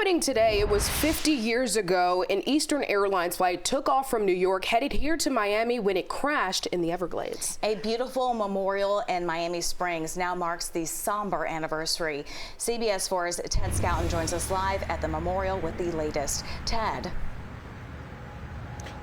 Happening today, it was 50 years ago, an Eastern Airlines flight took off from New York, headed here to Miami when it crashed in the Everglades. A beautiful memorial in Miami Springs now marks the somber anniversary. CBS 4's Ted Scouten joins us live at the memorial with the latest. Ted.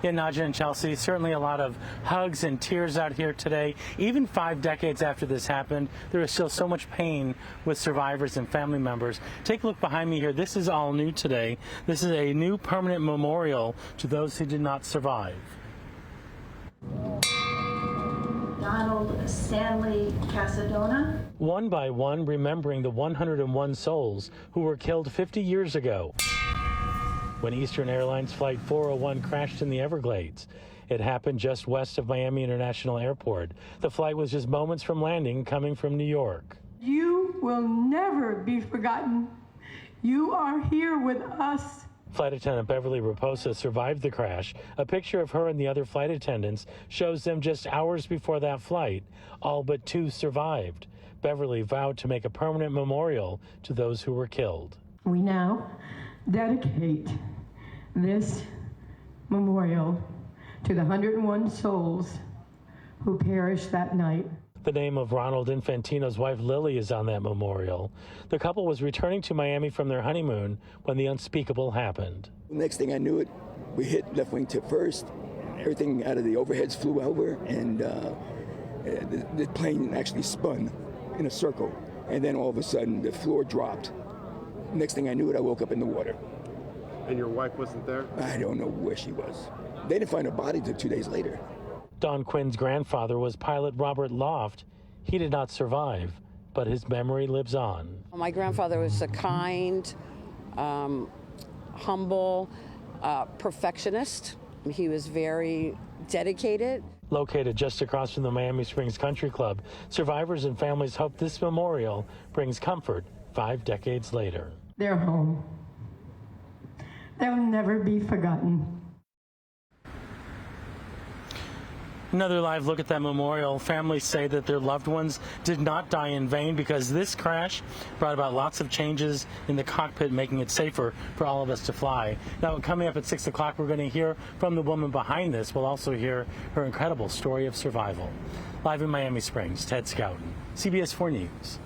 Yeah, Nadja and Chelsea, certainly a lot of hugs and tears out here today. Even 5 decades after this happened, there is still so much pain with survivors and family members. Take a look behind me here. This is all new today. This is a new permanent memorial to those who did not survive. Donald Stanley Casadona. One by one, remembering the 101 souls who were killed 50 years ago when Eastern Airlines Flight 401 crashed in the Everglades. It happened just west of Miami International Airport. The flight was just moments from landing, coming from New York. You will never be forgotten. You are here with us. Flight attendant Beverly Raposa survived the crash. A picture of her and the other flight attendants shows them just hours before that flight. All but 2 survived. Beverly vowed to make a permanent memorial to those who were killed. We now dedicate this memorial to the 101 souls who perished that night. The name of Ronald Infantino's wife, Lily, is on that memorial. The couple was returning to Miami from their honeymoon when the unspeakable happened. Next thing I knew it, we hit left wing tip first. Everything out of the overheads flew over, and the plane actually spun in a circle. And then all of a sudden, the floor dropped. Next thing I knew it, I woke up in the water. And your wife wasn't there? I don't know where she was. They didn't find her body until 2 days later. Don Quinn's grandfather was pilot Robert Loft. He did not survive, but his memory lives on. My grandfather was a kind, humble, perfectionist. He was very dedicated. Located just across from the Miami Springs Country Club, survivors and families hope this memorial brings comfort 5 decades later. They're home. They'll never be forgotten. Another live look at that memorial. Families say that their loved ones did not die in vain because this crash brought about lots of changes in the cockpit, making it safer for all of us to fly. Now, coming up at 6 o'clock, we're going to hear from the woman behind this. We'll also hear her incredible story of survival. Live in Miami Springs, Ted Scouten, CBS 4 News.